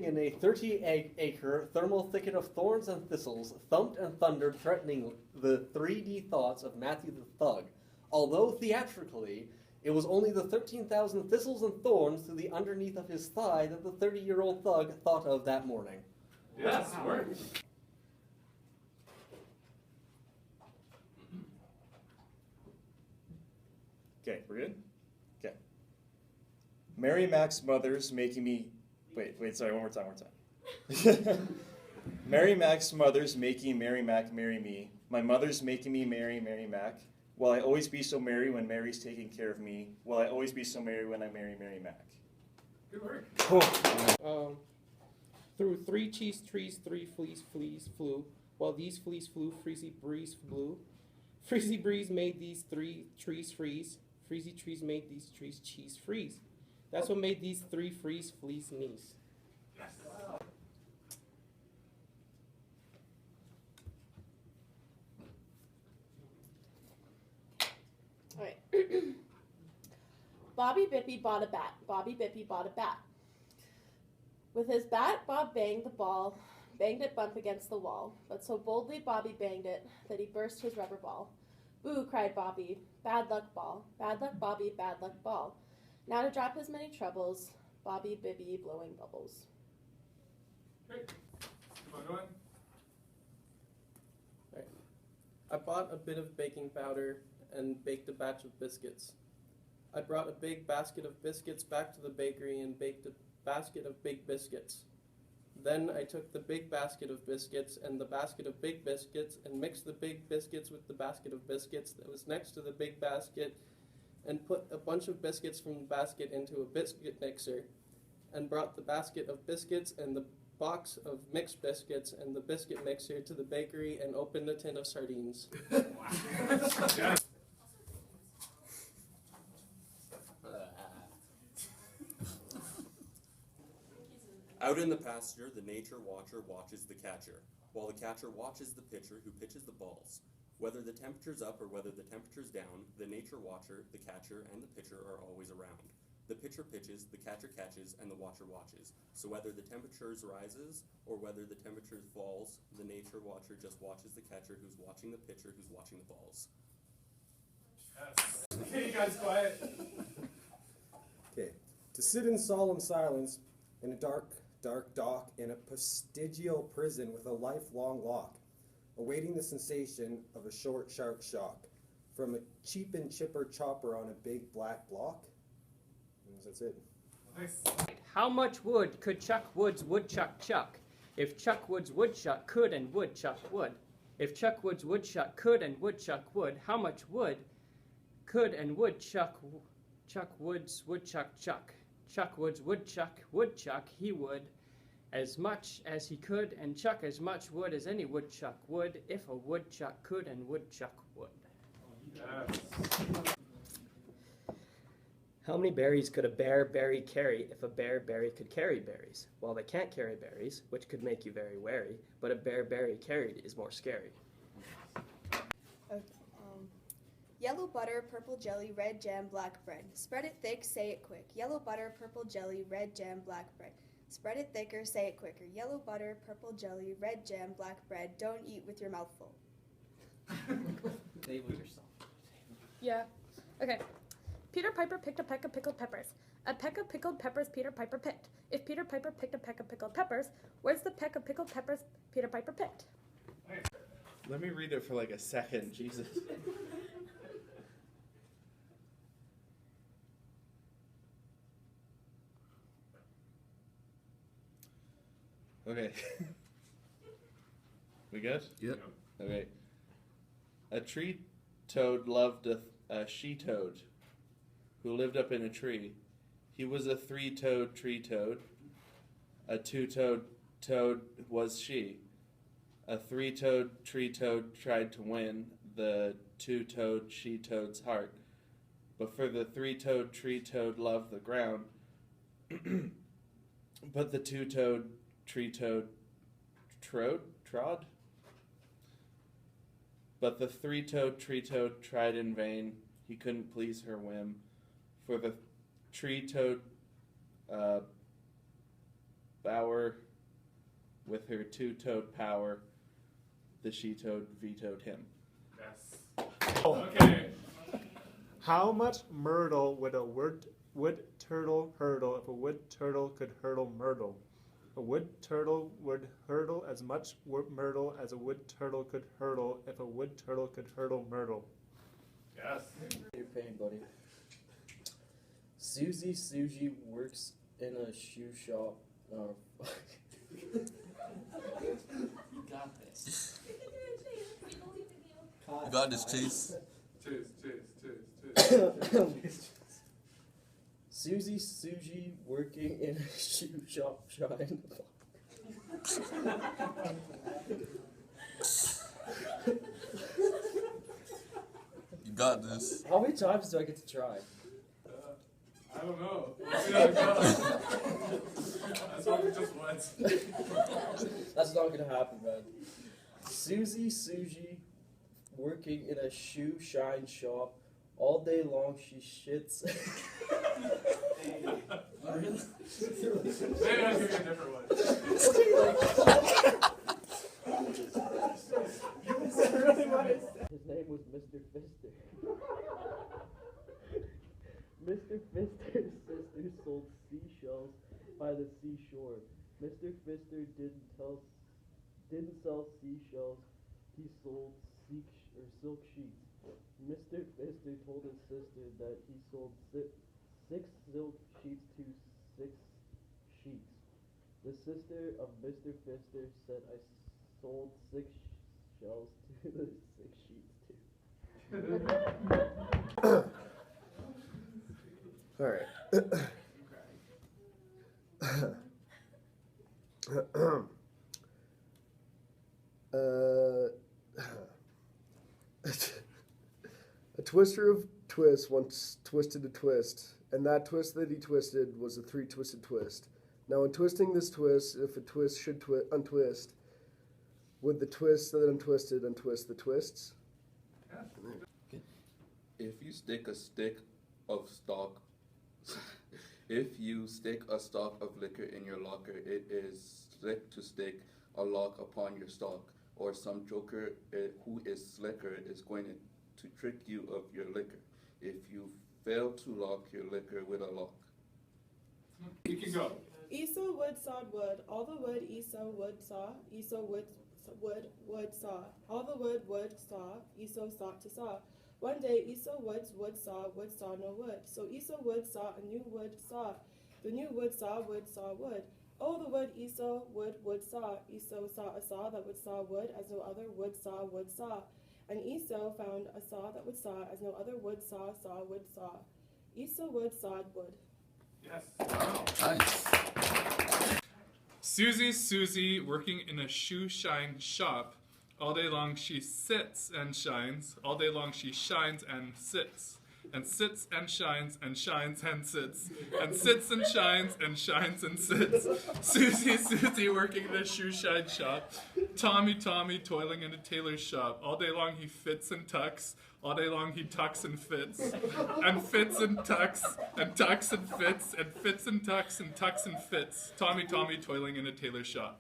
In a 30-acre thermal thicket of thorns and thistles, thumped and thundered, threatening the 3D thoughts of Matthew the Thug. Although theatrically, it was only the 13,000 thistles and thorns through the underneath of his thigh that the 30-year-old thug thought of that morning. Yes, work. Okay, we're good? Okay. Mary Mac's mother's making me... Wait, sorry, one more time. Mary Mac's mother's making Mary Mac marry me. My mother's making me marry Mary Mac. Will I always be so merry when Mary's taking care of me? Will I always be so merry when I marry Mary Mac? Good work. Cool. Through 3 cheese trees, 3 fleas flew. While these fleas flew, Freezy Breeze blew. Freezy Breeze made these 3 trees freeze. Freezy trees made these trees cheese freeze. That's what made these 3 fleas sneeze. Yes. All right. Bobby Bippy bought a bat. Bobby Bippy bought a bat. With his bat, Bob banged the ball, banged it bump against the wall. But so boldly Bobby banged it that he burst his rubber ball. Boo, cried Bobby. Bad luck ball. Bad luck Bobby, bad luck ball. Now to drop his many troubles, Bobby Bibby blowing bubbles. Great. Keep on going. I bought a bit of baking powder and baked a batch of biscuits. I brought a big basket of biscuits back to the bakery and baked a basket of big biscuits. Then I took the big basket of biscuits and the basket of big biscuits and mixed the big biscuits with the basket of biscuits that was next to the big basket and put a bunch of biscuits from the basket into a biscuit mixer and brought the basket of biscuits and the box of mixed biscuits and the biscuit mixer to the bakery and opened a tin of sardines. Out in the pasture, the nature watcher watches the catcher, while the catcher watches the pitcher who pitches the balls. Whether the temperature's up or whether the temperature's down, the nature watcher, the catcher, and the pitcher are always around. The pitcher pitches, the catcher catches, and the watcher watches. So whether the temperature rises or whether the temperature falls, the nature watcher just watches the catcher who's watching the pitcher who's watching the balls. Yes. Okay, you guys quiet. Okay. To sit in solemn silence in a dark dock in a prestigial prison with a lifelong lock, awaiting the sensation of a short shark shock from a cheap and chipper chopper on a big black block. That's it. Nice. How much wood could Chuck Wood's woodchuck chuck? If Chuck Wood's woodchuck could and woodchuck would. If Chuck Wood's woodchuck could and woodchuck would, how much wood could and would Chuck Wood's woodchuck chuck? Chuck Wood's woodchuck, he would as much as he could and chuck as much wood as any woodchuck would if a woodchuck could and woodchuck would. Yes. How many berries could a bear berry carry if a bear berry could carry berries? Well, they can't carry berries, which could make you very wary, but a bear berry carried is more scary. Yellow butter, purple jelly, red jam, black bread. Spread it thick, say it quick. Yellow butter, purple jelly, red jam, black bread. Spread it thicker, say it quicker. Yellow butter, purple jelly, red jam, black bread. Don't eat with your mouth full. Label yourself. Yeah. Okay. Peter Piper picked a peck of pickled peppers. A peck of pickled peppers Peter Piper picked. If Peter Piper picked a peck of pickled peppers, where's the peck of pickled peppers Peter Piper picked? Let me read it for like a second, Jesus. Okay. We good? Yep. Okay. A tree toad loved a she-toad who lived up in a tree. He was a 3-toed tree toad. A 2-toed toad was she. A 3-toed tree toad tried to win the 2-toed she-toad's heart. But for the 3-toed tree toad loved the ground. But the 2-toed tree toad trod? But the 3-toed tree toad tried in vain. He couldn't please her whim. For the tree toad Bower, with her two-toed power, the she-toad vetoed him. Yes. Okay. How much myrtle would a wood turtle hurdle if a wood turtle could hurdle myrtle? A wood turtle would hurdle as much myrtle as a wood turtle could hurdle if a wood turtle could hurdle myrtle. Yes. Your pain, buddy. Susie works in a shoe shop. Oh, fuck. You got this. You got this, Chase. Chase. Susie working in a shoe shop trying. You got this. How many times do I get to try? I don't know. Let's see how it goes. That's what we just went. That's not gonna happen, man. Susie working in a shoe shine shop. All day long she shits. Maybe I'll give you a different one. His name was Mr. Fister. Mr. Fister's sister sold seashells by the seashore. Mr. Fister didn't sell seashells. He sold silk sheets. Mr. Fister told his sister that he sold six silk sheets to 6 sheets. The sister of Mr. Fister said, I sold 6 shells to the 6 sheets too. Alright. A twister of twists once twisted a twist, and that twist that he twisted was a 3-twisted twist. Now in twisting this twist, if a twist should untwist, would the twist that untwisted untwist the twists? If you stick a stick of stock, if you stick a stock of liquor in your locker, it is slick to stick a lock upon your stock, or some joker who is slicker is going to trick you of your liquor. If you fail to lock your liquor with a lock. You can go. Esau wood sawed wood, all the wood Esau would saw, Esau wood saw, all the wood saw, Esau sought to saw. One day Esau wood saw no wood. So Esau wood saw a new wood saw. The new wood saw wood. Oh, the wood Esau wood saw. Esau saw a saw that would saw wood as no other wood saw. And Esau found a saw that would saw as no other wood saw. Esau wood sawed wood. Yes. Nice. Susie, working in a shoe shine shop. All day long she sits and shines. All day long she shines and sits. And sits and shines and shines and sits. And sits and shines and shines and sits. Susie, working in a shoe shine shop. Tommy, toiling in a tailor's shop. All day long he fits and tucks. All day long he tucks and fits. And fits and tucks. And tucks and fits. And fits and tucks and tucks and fits. Tommy, toiling in a tailor's shop.